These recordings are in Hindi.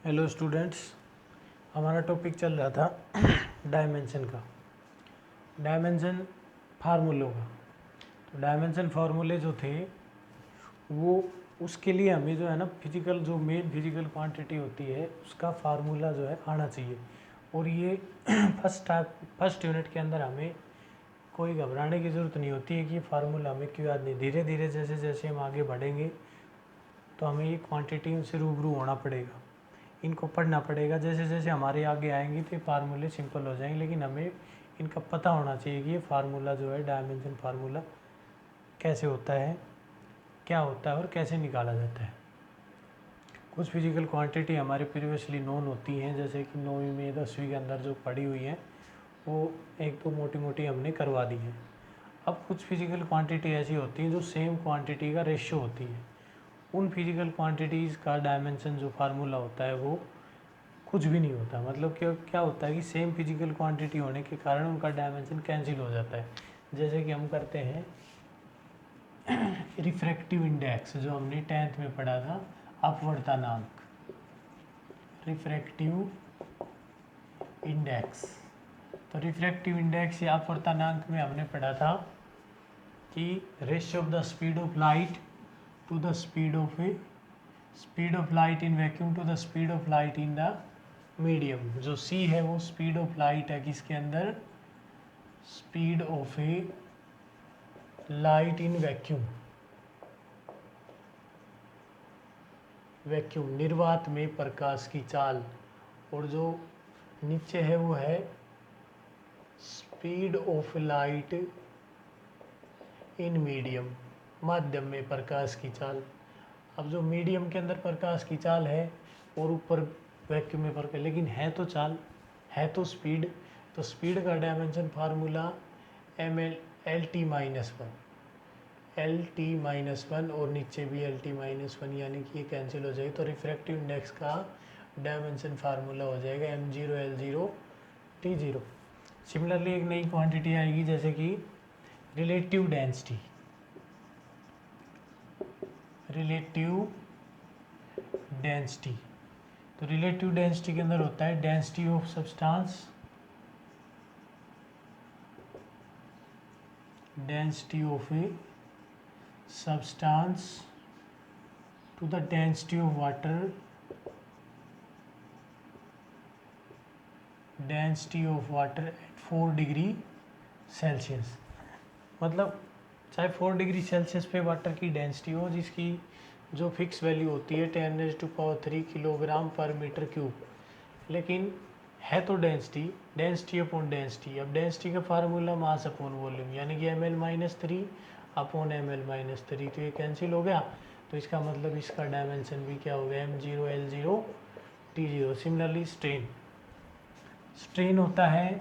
हेलो स्टूडेंट्स, हमारा टॉपिक चल रहा था डायमेंशन का, डायमेंशन फार्मूलों का। तो डायमेंशन फार्मूले जो थे वो उसके लिए हमें जो है ना फिजिकल जो मेन फिजिकल क्वांटिटी होती है उसका फार्मूला जो है आना चाहिए। और ये फर्स्ट यूनिट के अंदर हमें कोई घबराने की ज़रूरत नहीं होती है कि ये फार्मूला हमें क्यों याद नहीं। धीरे धीरे जैसे जैसे हम आगे बढ़ेंगे तो हमें ये क्वांटिटी से रूबरू होना पड़ेगा, इनको पढ़ना पड़ेगा। जैसे जैसे हमारे आगे आएंगे तो ये फार्मूले सिंपल हो जाएंगे, लेकिन हमें इनका पता होना चाहिए कि ये फार्मूला जो है डायमेंशन फार्मूला कैसे होता है, क्या होता है और कैसे निकाला जाता है। कुछ फिजिकल क्वांटिटी हमारे प्रीवियसली नोन होती हैं, जैसे कि 9वीं में 10वीं के अंदर जो पढ़ी हुई हैं वो एक दो मोटी मोटी हमने करवा दी हैं। अब कुछ फिजिकल क्वांटिटी ऐसी होती हैं जो सेम क्वांटिटी का रेशियो होती है। उन फिजिकल क्वांटिटीज़ का डायमेंशन जो फार्मूला होता है वो कुछ भी नहीं होता। मतलब क्या क्या होता है कि सेम फिजिकल क्वांटिटी होने के कारण उनका डायमेंशन कैंसिल हो जाता है। जैसे कि हम करते हैं रिफ्रैक्टिव इंडेक्स, जो हमने 10th में पढ़ा था, अपवर्तनांक, रिफ्रैक्टिव इंडेक्स। तो रिफ्रैक्टिव इंडेक्स या अपवर्तनांक में हमने पढ़ा था कि ratio of the speed of light to the speed of light in vacuum to the speed of light in the medium. जो सी है वो स्पीड ऑफ लाइट है किसके अंदर, speed of A light in vacuum, vacuum निर्वात में प्रकाश की चाल। और जो नीचे है वो है speed of light in medium, माध्यम में प्रकाश की चाल। अब जो मीडियम के अंदर प्रकाश की चाल है और ऊपर वैक्यूम में प्रकाश, लेकिन है तो चाल, है तो स्पीड। तो स्पीड का dimension formula L T, L t-1 और नीचे भी L t-1, यानी कि ये कैंसिल हो जाएगी। तो रिफ्रैक्टिव इंडेक्स का डायमेंशन फार्मूला हो जाएगा m0 L0 t0। सिमिलरली एक नई क्वांटिटी आएगी जैसे कि रिलेटिव डेंसिटी, रिलेटिव डेंसिटी। तो रिलेटिव डेंसिटी के अंदर होता है density of substance, density of A substance to the density of water, density of water at 4 degree Celsius. मतलब चाहे 4 डिग्री सेल्सियस पे वाटर की डेंसिटी हो, जिसकी जो फिक्स वैल्यू होती है 10⁻³ किलोग्राम पर मीटर क्यूब, लेकिन है तो डेंसिटी, डेंसिटी अपॉन डेंसिटी। अब डेंसिटी का फार्मूला मास अपॉन वॉल्यूम, यानी कि ml-3 अपॉन ml-3। तो ये कैंसिल हो गया। तो इसका मतलब इसका डायमेंशन भी क्या हो गया, m0 L0 t0। Similarly strain, strain होता है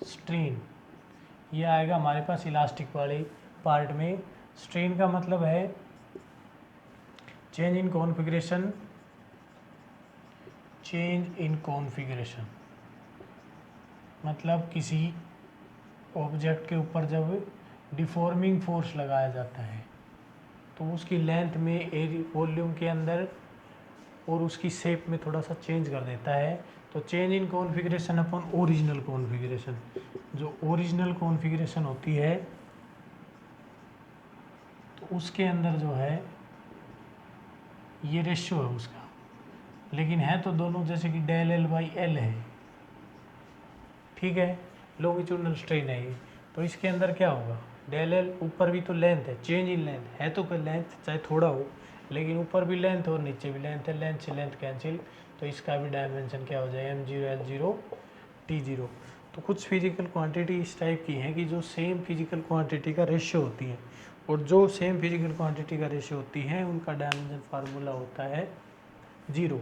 स्ट्रेन, ये आएगा हमारे पास इलास्टिक वाले पार्ट में। स्ट्रेन का मतलब है change in configuration, change in configuration. मतलब किसी ऑब्जेक्ट के ऊपर जब डिफॉर्मिंग फोर्स लगाया जाता है तो उसकी लेंथ में एरिया वॉल्यूम के अंदर और उसकी शेप में थोड़ा सा चेंज कर देता है। तो change in configuration upon original configuration, जो ओरिजिनल कॉन्फ़िगरेशन होती है तो उसके अंदर जो है ये रेशियो है उसका, लेकिन है तो दोनों, जैसे कि del L/L है, ठीक है, लॉन्गिट्यूडनल स्ट्रेन है ये। तो इसके अंदर क्या होगा, del L, ऊपर भी तो लेंथ है, चेंज इन लेंथ है तो लेंथ चाहे थोड़ा हो, लेकिन ऊपर भी लेंथ और नीचे भी लेंथ है, लेंथ से लेंथ कैंसिल। तो इसका भी डायमेंशन क्या हो जाएगा, m0 L0 t0। तो कुछ फिजिकल क्वांटिटी इस टाइप की हैं कि जो सेम फिजिकल क्वांटिटी का रेशियो होती है, और जो सेम फिजिकल क्वांटिटी का रेशियो होती है उनका डायमेंशन फार्मूला होता है 0।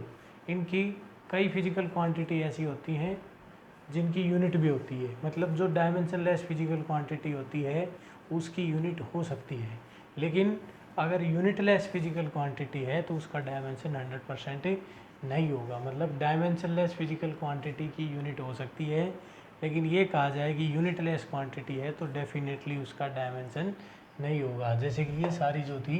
इनकी कई फिजिकल क्वांटिटी ऐसी होती हैं जिनकी यूनिट भी होती है, मतलब जो डायमेंशन लेस फिजिकल क्वांटिटी होती है उसकी यूनिट हो सकती है, लेकिन अगर यूनिट लेस फिजिकल क्वांटिटी है तो उसका डायमेंशन 100% नहीं होगा। मतलब डायमेंशन लेस फिजिकल क्वांटिटी की यूनिट हो सकती है, लेकिन ये कहा जाए कि यूनिट लेस क्वांटिटी है तो डेफिनेटली उसका डायमेंशन नहीं होगा। जैसे कि ये सारी जो थी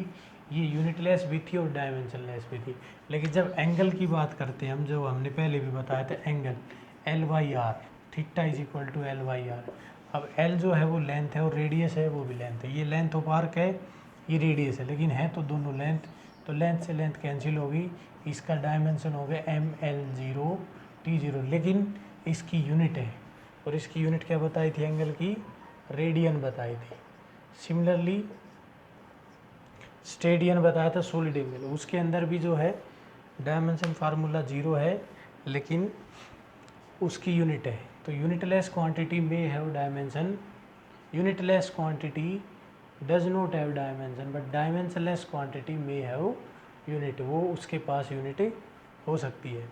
ये यूनिटलेस भी थी और डायमेंशनलेस भी थी। लेकिन जब एंगल की बात करते हैं हम, जो हमने पहले भी बताया था angle L/R, theta is equal to L/R। अब L जो है वो लेंथ है और रेडियस है वो भी लेंथ है। ये लेंथ ऑफ आर्क है, ये रेडियस है, लेकिन है तो दोनों लेंथ, तो लेंथ से लेंथ कैंसिल होगी। इसका डायमेंशन हो गया ML0 T0, लेकिन इसकी यूनिट है, और इसकी यूनिट क्या बताई थी एंगल की? रेडियन बताई थी। सिमिलरली स्टेडियन बताया था सॉलिड एंगल, उसके अंदर भी जो है डायमेंशन फार्मूला 0 है, लेकिन उसकी यूनिट है। तो यूनिटलेस क्वांटिटी में have dimension, unitless quantity does not have dimension, but dimensionless quantity में हैव यूनिट, वो उसके पास यूनिट हो सकती है।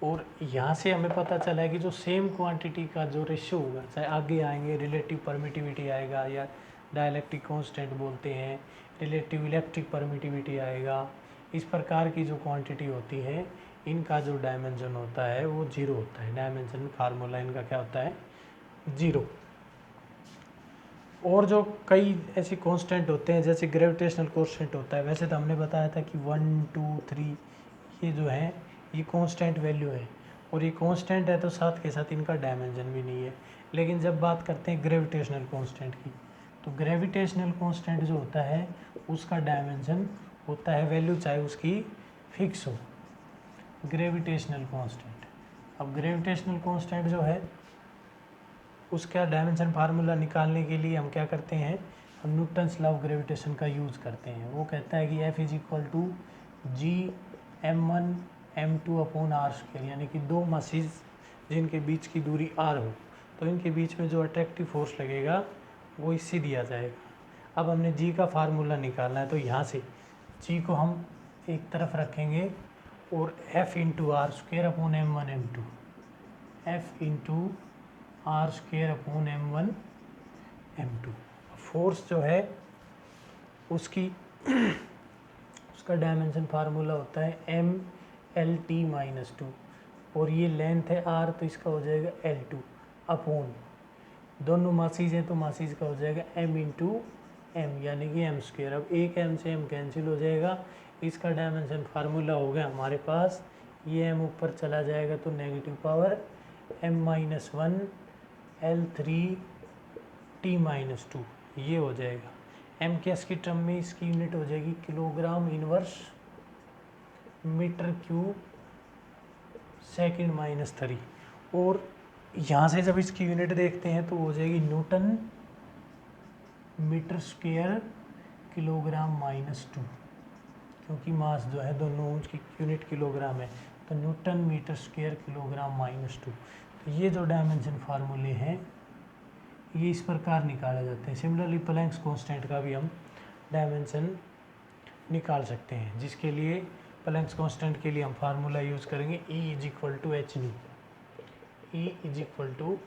और यहाँ से हमें पता चला है कि जो सेम क्वांटिटी का जो रेशियो होगा, चाहे आगे आएंगे रिलेटिव परमिटिविटी आएगा, या डाइलेक्ट्रिक कांस्टेंट बोलते हैं, रिलेटिव इलेक्ट्रिक परमिटिविटी आएगा, इस प्रकार की जो क्वांटिटी होती है इनका जो डायमेंशन होता है वो 0 होता है। डायमेंशन फार्मूला इनका क्या होता है? 0। और जो कई ऐसे कांस्टेंट होते हैं, जैसे ग्रेविटेशनल कांस्टेंट होता है, वैसे तो हमने बताया था कि 1 2 3 ये जो है ये कांस्टेंट वैल्यू है, और ये कांस्टेंट है तो साथ के साथ इनका डायमेंशन भी नहीं है। लेकिन जब बात करते हैं ग्रेविटेशनल कांस्टेंट की, तो ग्रेविटेशनल कांस्टेंट जो होता है उसका डायमेंशन होता है वैल्यू, चाहे उसकी फिक्स हो, ग्रेविटेशनल कांस्टेंट। अब ग्रेविटेशनल कांस्टेंट जो है उसका डायमेंशन फार्मूला निकालने के लिए हम क्या करते हैं? हम न्यूटन्स लॉ ऑफ ग्रेविटेशन का यूज़ करते हैं। वो कहता है कि F is equal to G(m1 m2 upon r²), यानी कि दो मासेस जिनके बीच की दूरी r हो, तो इनके बीच में जो अट्रैक्टिव फोर्स लगेगा वो इससे दिया जाएगा। अब हमने G का फार्मूला निकालना है, तो यहाँ से G को हम एक तरफ रखेंगे और F into r² upon m1 m2, F into r² upon m1 m2। Force जो है उसकी उसका डायमेंशन फार्मूला होता है MLT-2, और ये लेंथ है r, तो इसका हो जाएगा L2 अपॉन, दोनों मासीज हैं तो मासीज का हो जाएगा m इंटू एम, यानी कि m²। अब एक m से m कैंसिल हो जाएगा, इसका डायमेंशन फार्मूला हो गया हमारे पास, ये m ऊपर चला जाएगा तो नेगेटिव पावर m-1 L3T-2 ये हो जाएगा। m के एस की टर्म में इसकी यूनिट हो जाएगी kilogram inverse metre cube second -3, और यहाँ से जब इसकी यूनिट देखते हैं तो हो जाएगी न्यूटन मीटर स्क्वायर किलोग्राम -2, क्योंकि मास जो है दोनों की यूनिट किलोग्राम है, तो न्यूटन मीटर स्क्वायर किलोग्राम -2। तो ये जो डायमेंशन फार्मूले हैं ये इस प्रकार निकाले जाते हैं। सिमिलरली प्लैंक्स कांस्टेंट का भी हम डायमेंशन निकाल सकते हैं, जिसके लिए प्लैंक्स कांस्टेंट के लिए हम फार्मूला यूज़ करेंगे E is equal to H nu, E is equal to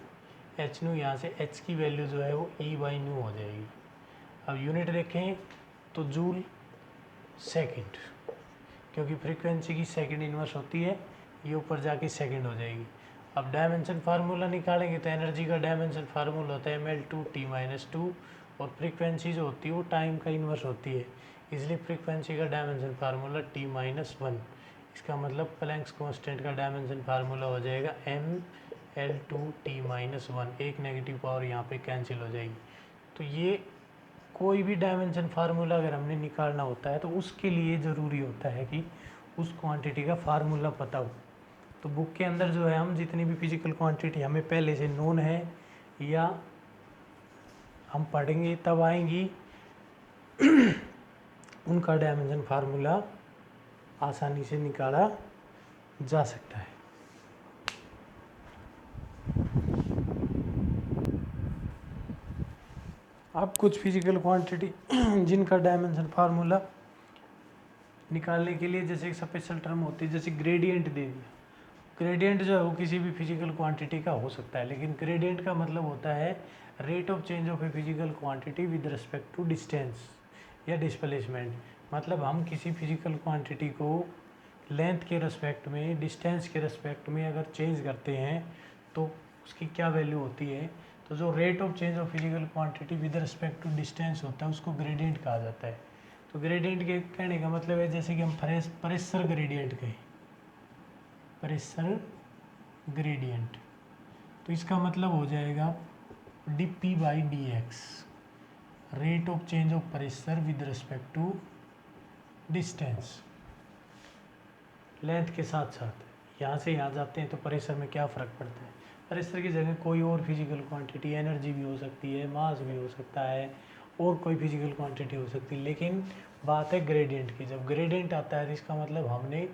H nu. यहाँ से h की वैल्यू जो है वो E/न्यू हो जाएगी। अब यूनिट देखें तो जूल सेकंड, क्योंकि फ्रीक्वेंसी की सेकंड इनवर्स होती है, ये ऊपर जाके सेकंड हो जाएगी। अब डायमेंशन फार्मूला निकालेंगे तो एनर्जी का डायमेंशन फार्मूला होता है mL2T-2, और फ्रीक्वेंसी जो होती है वो टाइम का इन्वर्स होती है, इसलिए फ्रीक्वेंसी का डायमेंशन फार्मूला T-1। इसका मतलब प्लैंक्स कांस्टेंट का डायमेंशन फार्मूला हो जाएगा mL2T-1, एक नेगेटिव पावर यहाँ पे कैंसिल हो जाएगी। तो ये कोई भी डायमेंशन फार्मूला अगर हमने निकालना होता है तो उसके लिए ज़रूरी होता है कि उस क्वांटिटी का फार्मूला पता हो। तो बुक के अंदर जो है हम जितनी भी फिजिकल क्वांटिटी हमें पहले से नोन है या हम पढ़ेंगे तब आएंगी उनका डायमेंशन फार्मूला आसानी से निकाला जा सकता है। अब कुछ फिजिकल क्वांटिटी जिनका डायमेंशन फार्मूला निकालने के लिए जैसे एक स्पेशल टर्म होती है, जैसे ग्रेडियंट दे दिया। ग्रेडियंट जो है वो किसी भी फिजिकल क्वांटिटी का हो सकता है, लेकिन ग्रेडियंट का मतलब होता है rate of change of a physical quantity with respect to distance या डिस्प्लेसमेंट। मतलब हम किसी फिजिकल क्वांटिटी को लेंथ के रिस्पेक्ट में, डिस्टेंस के रिस्पेक्ट में अगर चेंज करते हैं तो उसकी क्या वैल्यू होती है। तो जो rate of change of physical quantity with respect to distance होता है उसको ग्रेडियंट कहा जाता है। तो ग्रेडियंट के कहने का मतलब है जैसे कि हम प्रेशर ग्रेडियंट कहें, प्रेशर ग्रेडियंट, तो इसका मतलब हो जाएगा dp by dx, rate of change of pressure with respect to distance, length के साथ साथ। यहाँ से यहाँ जाते हैं तो प्रेशर में क्या फ़र्क पड़ता है, प्रेशर की जगह कोई और फिजिकल क्वांटिटी, एनर्जी भी हो सकती है, मास भी हो सकता है, और कोई फिजिकल क्वांटिटी हो सकती है, लेकिन बात है ग्रेडियंट की। जब ग्रेडियंट आता है तो इसका मतलब हमने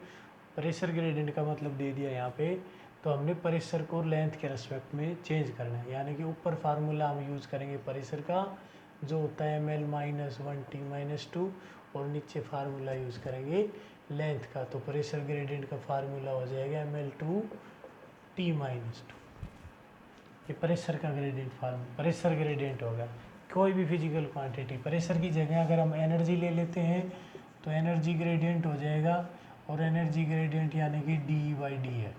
प्रेशर ग्रेडियंट का मतलब दे दिया यहाँ पे, तो हमने प्रेशर को लेंथ के रेस्पेक्ट में चेंज करना है। यानी कि ऊपर फार्मूला हम यूज़ करेंगे प्रेशर का जो होता है ml-1T-2, और नीचे फार्मूला यूज़ करेंगे लेंथ का, तो प्रेशर ग्रेडियंट का फार्मूला हो जाएगा ml/T-2। ये प्रेशर का ग्रेडियंट प्रेशर ग्रेडियंट होगा। कोई भी फिजिकल क्वांटिटी, प्रेशर की जगह अगर हम एनर्जी ले लेते हैं तो एनर्जी ग्रेडियंट हो जाएगा, और एनर्जी ग्रेडियंट यानी कि dE/dx,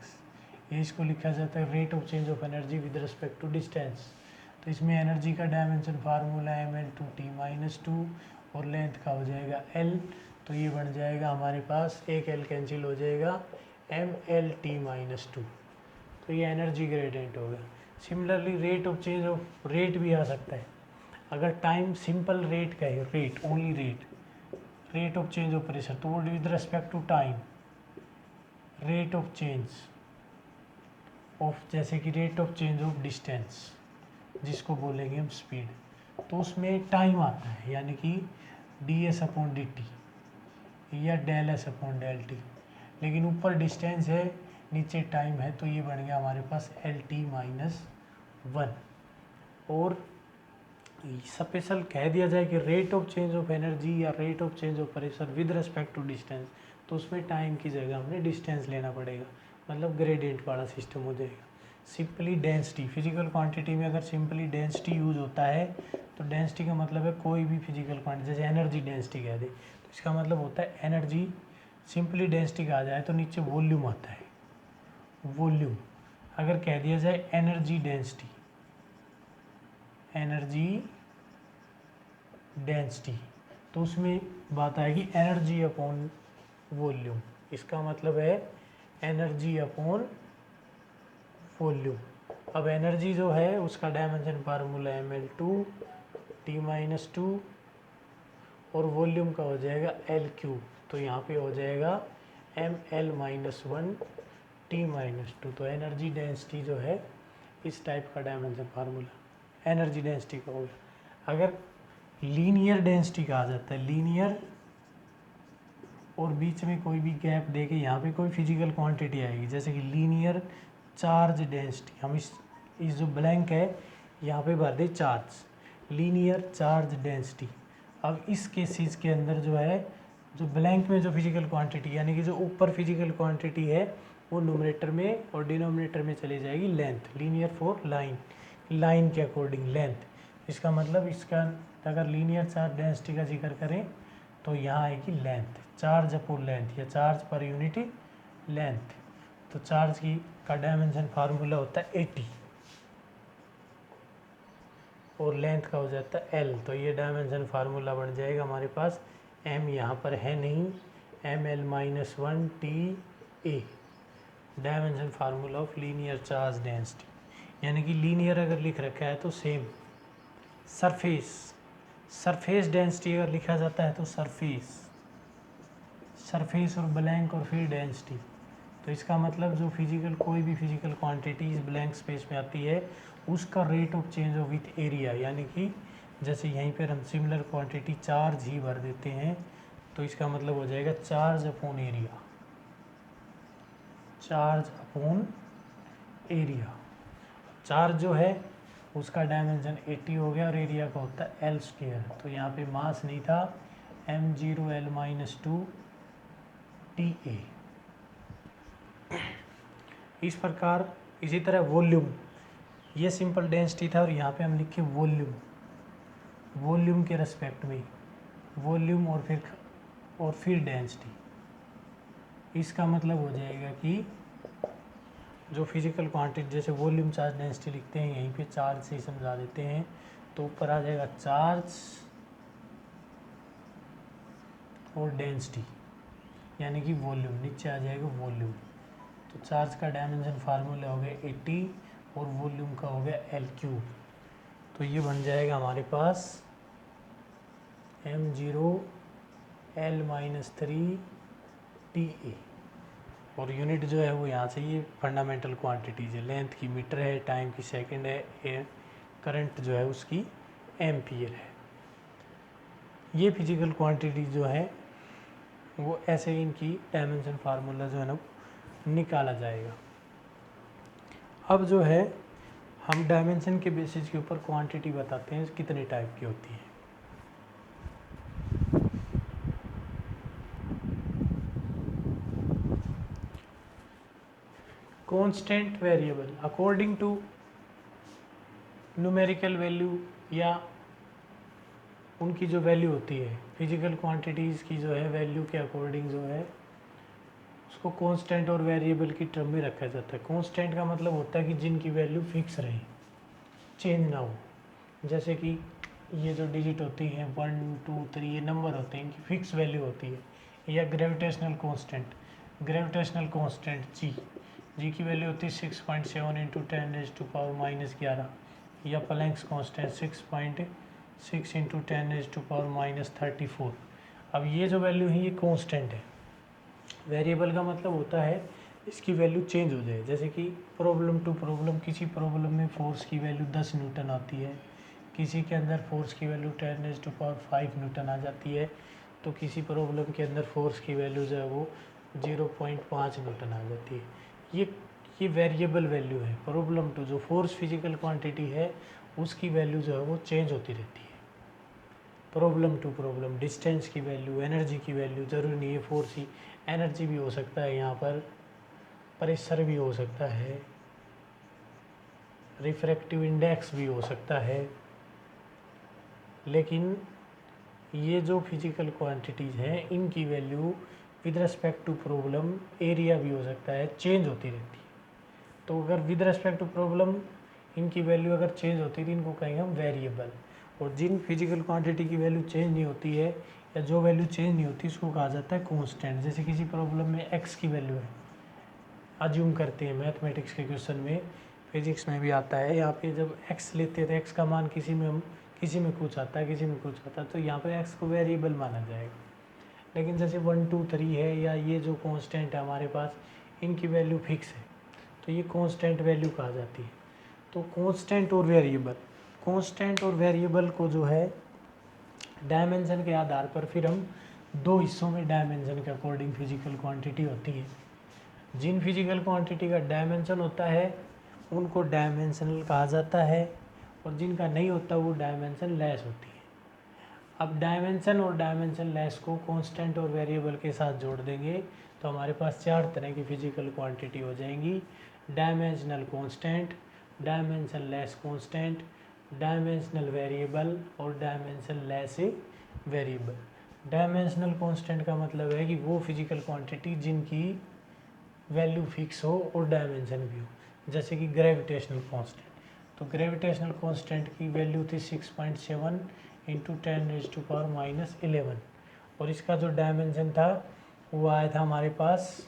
ये इसको लिखा जाता है rate of change of energy with respect to distance. तो इसमें एनर्जी का डायमेंशन फार्मूला ml/T-2 और लेंथ का हो जाएगा L, तो ये बन जाएगा हमारे पास, एक L कैंसिल हो जाएगा, ml/T-2, तो ये एनर्जी ग्रेडियंट होगा। Similarly rate of change of rate भी आ सकता है, अगर टाइम सिंपल रेट का है, rate only rate of change of pressure, तो with respect to time rate of change of, जैसे कि rate of change of distance जिसको बोलेंगे हम स्पीड, तो उसमें टाइम आता है, यानी कि ds/dt या ∂S/∂t, लेकिन ऊपर डिस्टेंस है नीचे टाइम है, तो ये बन गया हमारे पास LT-1। और स्पेशल कह दिया जाए कि rate of change of energy या rate of change of pressure with respect to distance, तो उसमें टाइम की जगह हमने डिस्टेंस लेना पड़ेगा, मतलब ग्रेडियंट वाला सिस्टम हो जाएगा। सिंपली डेंसिटी, फिजिकल क्वांटिटी में अगर सिंपली डेंसिटी यूज होता है तो डेंसिटी का मतलब है कोई भी फिजिकल क्वांटिटी, जैसे एनर्जी डेंसिटी कह दे तो इसका मतलब होता है एनर्जी, सिंपली डेंसिटी कहा जाए तो नीचे वॉल्यूम आता है, वॉल्यूम। अगर कह दिया जाए एनर्जी डेंसिटी, एनर्जी डेंसिटी, तो उसमें बात आएगी एनर्जी अपॉन वॉल्यूम, इसका मतलब है एनर्जी अपॉन वॉल्यूम। अब एनर्जी जो है उसका डायमेंशन फार्मूला ml/T-2 और वॉल्यूम का हो जाएगा L3, तो यहाँ पे हो जाएगा ml-1T-2, तो एनर्जी डेंसिटी जो है इस टाइप का डायमेंशन फार्मूला एनर्जी डेंसिटी का होगा। अगर लीनियर डेंसिटी कहा जाता है, लीनियर और बीच में कोई भी गैप दे के यहाँ पे कोई फिजिकल क्वांटिटी आएगी, जैसे कि लीनियर चार्ज डेंसिटी, हम इस जो ब्लैंक है यहाँ पे भर they charge, linear charge density. अब इस केसेस के अंदर जो है, जो ब्लैंक में जो फिजिकल क्वांटिटी यानी कि जो ऊपर फिजिकल क्वांटिटी है वो न्यूमरेटर में और डिनोमिनेटर में चली जाएगी length, linear for line, line के अकॉर्डिंग लेंथ। इसका मतलब इसका अगर लीनियर चार्ज डेंसिटी का जिक्र करें तो यहाँ आएगी लेंथ, चार्ज अपॉन लेंथ या चार्ज पर यूनिट लेंथ। तो चार्ज की का डायमेंशन फार्मूला होता है 80 और लेंथ का हो जाता है L, तो ये डायमेंशन फार्मूला बन जाएगा हमारे पास, M यहाँ पर है नहीं, ml-1T-A, dimension formula of linear charge density. यानी कि लीनियर अगर लिख रखा है तो सेम, सरफेस डेंसिटी अगर लिखा जाता है तो सरफेस और ब्लैंक और फिर डेंसिटी, तो इसका मतलब जो फिजिकल कोई भी फिजिकल क्वांटिटी इस ब्लैंक स्पेस में आती है उसका rate of change of with area, यानी कि जैसे यहीं पर हम सिमिलर क्वांटिटी चार्ज ही भर देते हैं तो इसका मतलब हो जाएगा charge upon area, charge upon area. Charge जो है उसका डायमेंशन 80 हो गया और एरिया का होता है L², तो यहाँ पे मास नहीं था, m0L-2TA। इस प्रकार इसी तरह वॉल्यूम, ये सिंपल डेंसिटी था और यहाँ पे हम लिखे वॉल्यूम, वॉल्यूम के रेस्पेक्ट में वॉल्यूम और फिर डेंसिटी। इसका मतलब हो जाएगा कि जो फिजिकल क्वांटिटी, जैसे वॉल्यूम चार्ज डेंसिटी लिखते हैं यहीं पे चार्ज से समझा देते हैं, तो ऊपर आ जाएगा चार्ज और डेंसिटी यानी कि वॉल्यूम, नीचे आ जाएगा वॉल्यूम। तो चार्ज का डायमेंशन फार्मूला हो गया 80 और वॉल्यूम का हो गया L3। तो ये बन जाएगा हमारे पास m0 L-3 TA। और यूनिट जो है वो यहाँ से ये फंडामेंटल क्वांटिटीज है, लेंथ की मीटर है, टाइम की सेकंड है, करंट जो है उसकी एम्पियर है। ये फिजिकल क्वांटिटी जो है वो ऐसे इनकी डायमेंशन फार्मूला जो है ना निकाला जाएगा। अब जो है हम डायमेंशन के बेसिस के ऊपर क्वांटिटी बताते हैं कितने टाइप की होती है। Constant variable according to numerical value या उनकी जो वैल्यू होती है फिजिकल क्वांटिटीज़ की जो है वैल्यू के अकॉर्डिंग जो है उसको कांस्टेंट और वेरिएबल की टर्म में रखा जाता है। कांस्टेंट का मतलब होता है कि जिनकी वैल्यू फिक्स रहे, चेंज ना हो। जैसे कि ये जो डिजिट होती हैं 1 2 3 ये नंबर होते हैं, इनकी फिक्स वैल्यू होती है। या ग्रेविटेशनल कांस्टेंट जी की वैल्यू होती है 6.7 इंटू 10⁻⁻11। या प्लैंक्स कांस्टेंट 6.6 इंटू 10⁻⁻34। अब ये जो वैल्यू है ये कांस्टेंट है। वेरिएबल का मतलब होता है इसकी वैल्यू चेंज हो जाए। जैसे कि प्रॉब्लम टू प्रॉब्लम, किसी प्रॉब्लम में फोर्स की वैल्यू 10 न्यूटन आती है, किसी के अंदर फोर्स की वैल्यू 10⁻5 न्यूटन आ जाती है, तो किसी प्रॉब्लम के अंदर फोर्स की वैल्यू जो है वो 0.5 न्यूटन आ जाती है। ये वेरिएबल वैल्यू है। प्रॉब्लम टू जो फोर्स फिजिकल क्वांटिटी है उसकी वैल्यू जो है वो चेंज होती रहती है। प्रॉब्लम टू प्रॉब्लम डिस्टेंस की वैल्यू, एनर्जी की वैल्यू, ज़रूरी नहीं है फोर्स ही, एनर्जी भी हो सकता है, यहाँ पर प्रेशर भी हो सकता है, रिफ्रैक्टिव इंडेक्स भी हो सकता है। लेकिन ये जो फिजिकल क्वांटिटीज़ हैं इनकी value with respect to problem, area भी हो सकता है, चेंज होती रहती है। तो अगर विद रिस्पेक्ट टू प्रॉब्लम इनकी वैल्यू अगर चेंज होती है तो इनको कहेंगे हम वेरिएबल। और जिन फिजिकल क्वांटिटी की वैल्यू चेंज नहीं होती है या जो वैल्यू चेंज नहीं होती उसको कहा जाता है कांस्टेंट। जैसे किसी प्रॉब्लम में एक्स की वैल्यू है, अज्यूम करते हैं मैथमेटिक्स के क्वेश्चन में, फिजिक्स में भी आता है, यहाँ पे जब एक्स लेते हैं तो एक्स का मान किसी में कुछ आता है, किसी में कुछ आता है, तो यहाँ पे एक्स को वेरिएबल माना जाएगा। लेकिन जैसे 1 2 3 है या ये जो कांस्टेंट है हमारे पास, इनकी वैल्यू फिक्स है तो ये कांस्टेंट वैल्यू कहा जाती है। तो कांस्टेंट और वेरिएबल को जो है डायमेंशन के आधार पर फिर हम दो हिस्सों में डायमेंशन के अकॉर्डिंग फिजिकल क्वांटिटी होती है। जिन फिजिकल क्वांटिटी का डायमेंशन होता है उनको डायमेंशनल कहा जाता है और जिनका नहीं होता वो डायमेंशन लेस होती है। अब डायमेंशन और डायमेंशन लेस को कांस्टेंट और वेरिएबल के साथ जोड़ देंगे तो हमारे पास 4 तरह की फिजिकल क्वांटिटी हो जाएंगी। Dimensional constant, dimensionless constant, dimensional variable और dimensionless variable. Dimensional constant का मतलब है कि वो फिजिकल क्वांटिटी जिनकी वैल्यू फिक्स हो और डायमेंशन भी हो। जैसे कि ग्रेविटेशनल कांस्टेंट, तो ग्रेविटेशनल कांस्टेंट की वैल्यू थी 6.7 इंटू 10⁻⁻11 और इसका जो डायमेंशन था वो आया था हमारे पास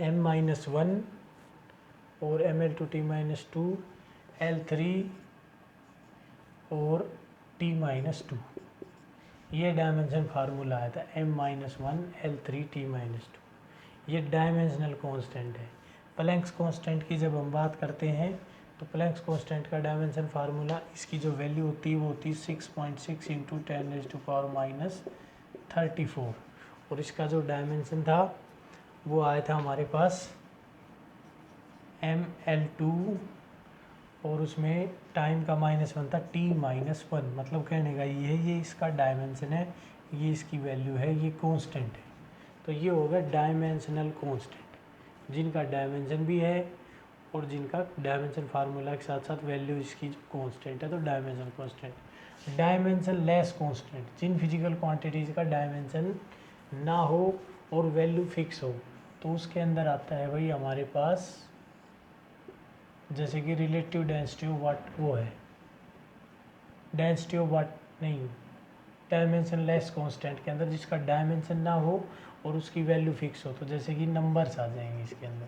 m-1 और ml/t-2 L3 और t-2। ये डायमेंशन फार्मूला आया था m-1 L3 t-2। ये डायमेंशनल कांस्टेंट है। प्लैंक्स कांस्टेंट की जब हम बात करते हैं तो प्लैंक्स कांस्टेंट का डायमेंशन फार्मूला, इसकी जो वैल्यू होती है वो होती है 6.6 इंटू 10⁻34 और इसका जो डायमेंशन था वो आया था हमारे पास ml2 और उसमें टाइम का -1 था t-1। मतलब कहने का ये इसका डायमेंशन है, ये इसकी वैल्यू है, ये कांस्टेंट है। तो ये होगा डायमेंशनल कांस्टेंट, जिनका डायमेंशन भी है और जिनका डायमेंशन फार्मूला के साथ साथ वैल्यू इसकी जो कांस्टेंट है, तो dimension constant. Dimensionless constant, जिन फिजिकल क्वांटिटीज़ का डायमेंशन ना हो और वैल्यू फिक्स हो, तो उसके अंदर आता है भाई हमारे पास जैसे कि रिलेटिव डेंसिटी ऑफ वाट, वो है डेंसिटी ऑफ वाट नहीं, डायमेंशन लेस कांस्टेंट के अंदर जिसका डायमेंशन ना हो और उसकी वैल्यू फिक्स हो, तो जैसे कि नंबर्स आ जाएंगे इसके अंदर,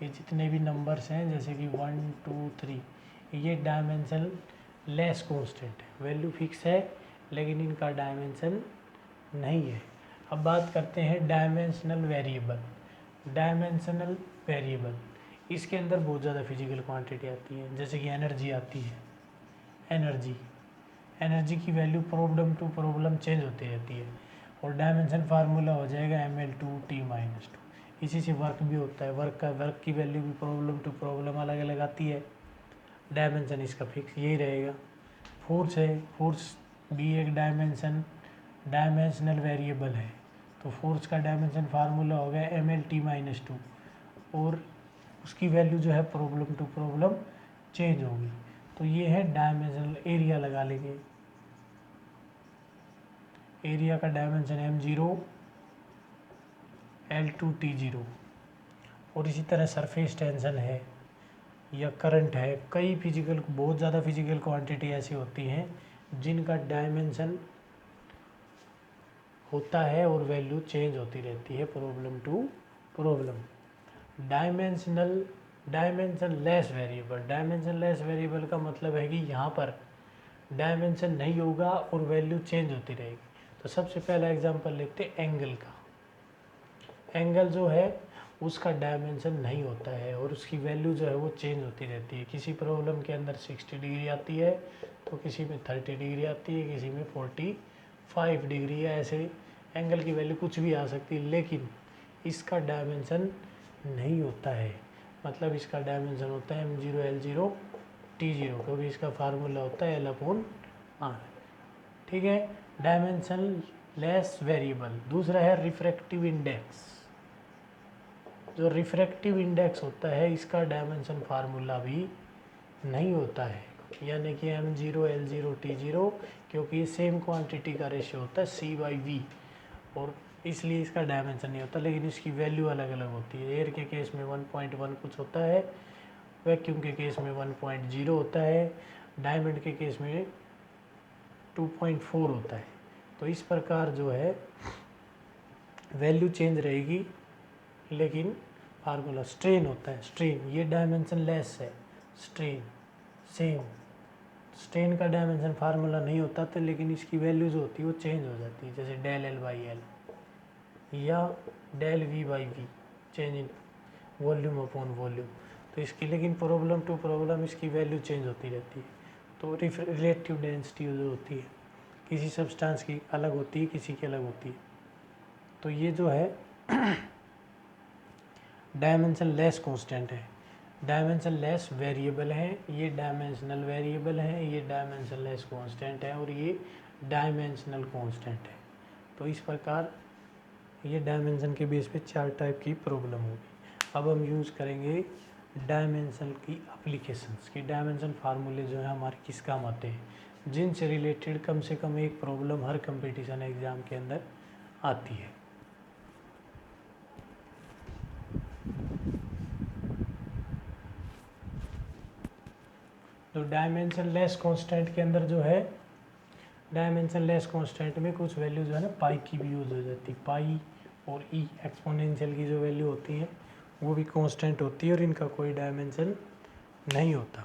ये जितने भी नंबर्स हैं जैसे कि 1 2 3, ये डायमेंशन लेस कांस्टेंट है, वैल्यू फिक्स है लेकिन इनका डायमेंशन नहीं है। अब बात करते हैं डायमेंशनल वेरिएबल। डायमेंशनल वेरिएबल इसके अंदर बहुत ज़्यादा फिजिकल क्वांटिटी आती है, जैसे कि एनर्जी आती है। एनर्जी की value problem to problem change होती रहती है, और डायमेंशन फार्मूला हो जाएगा ml2t-2। इसी से वर्क भी होता है, वर्क की वैल्यू भी प्रॉब्लम टू प्रॉब्लम अलग अलग आती है, डायमेंशन इसका फिक्स यही रहेगा। फोर्स है, फोर्स भी एक डायमेंशनल वेरिएबल है, तो फोर्स का डायमेंशन फार्मूला हो गया mlt-2, और उसकी वैल्यू जो है प्रॉब्लम टू प्रॉब्लम चेंज होगी। तो ये है डायमेंशनल। एरिया लगा लेंगे, एरिया का डायमेंशन m0 L2T0। और इसी तरह सरफेस टेंशन है या करंट है, कई फिजिकल, बहुत ज़्यादा फिजिकल क्वांटिटी ऐसी होती हैं जिनका डायमेंशन होता है और वैल्यू चेंज होती रहती है problem to problem. Dimensionless variable का मतलब है कि यहाँ पर डायमेंशन नहीं होगा और वैल्यू चेंज होती रहेगी। तो सबसे पहला एग्जांपल लेते हैं एंगल का। एंगल जो है उसका डायमेंशन नहीं होता है और उसकी वैल्यू जो है वो चेंज होती रहती है। किसी प्रॉब्लम के अंदर 60 डिग्री आती है, तो किसी में 30 डिग्री आती है, किसी में 45 डिग्री है। ऐसे एंगल की वैल्यू कुछ भी आ सकती है, लेकिन इसका डायमेंशन नहीं होता है। मतलब इसका डायमेंशन होता है m0 L0 T0, क्योंकि इसका फार्मूला होता है L/R। ठीक है, डायमेंशन लेस वेरिएबल। दूसरा है रिफ्रैक्टिव इंडेक्स। जो रिफ्रैक्टिव इंडेक्स होता है इसका डायमेंशन फार्मूला भी नहीं होता है, यानी कि m0 L0 T0, क्योंकि ये सेम क्वांटिटी का रेशियो होता है C/V, और इसलिए इसका डायमेंशन नहीं होता, लेकिन इसकी वैल्यू अलग अलग होती है। एयर के केस में 1.1 कुछ होता है, वैक्यूम के केस में 1.0 होता है, डायमंड के केस में 2.4 होता है। तो इस प्रकार जो है वैल्यू चेंज रहेगी, लेकिन फार्मूला स्ट्रेन होता है। स्ट्रेन ये डायमेंशन लेस है, स्ट्रेन सेम। स्ट्रेन का डायमेंशन फार्मूला नहीं होता था, लेकिन इसकी वैल्यू जो होती है वो चेंज हो जाती है, जैसे del L/L या del V/V, change in volume upon volume. तो इसकी लेकिन प्रॉब्लम टू प्रॉब्लम इसकी वैल्यू चेंज होती रहती है। तो रिलेटिव डेंसिटी जो होती है किसी सब्सटेंस की अलग होती है, किसी की अलग होती है। तो ये जो है डायमेंशन लेस कांस्टेंट है, डायमेंशन लेस वेरिएबल है, ये डायमेंशनल वेरिएबल है, ये डायमेंशन लेस कांस्टेंट है, और ये डायमेंशनल कांस्टेंट है। तो इस प्रकार ये डायमेंशन के बेस पे 4 टाइप की प्रॉब्लम होगी। अब हम यूज़ करेंगे डायमेंशन की एप्लीकेशंस की। डायमेंशन फार्मूले जो है हमारे किस काम आते हैं, जिनसे रिलेटेड कम से कम एक प्रॉब्लम हर कंपटीशन एग्ज़ाम के अंदर आती है। तो डायमेंशन लेस कांस्टेंट के अंदर जो है, डायमेंशन लेस कांस्टेंट में कुछ वैल्यू जो है ना पाई की भी यूज़ हो जाती है। पाई और ई एक्सपोनेंशियल की जो वैल्यू होती है वो भी कांस्टेंट होती है, और इनका कोई डायमेंशन नहीं होता।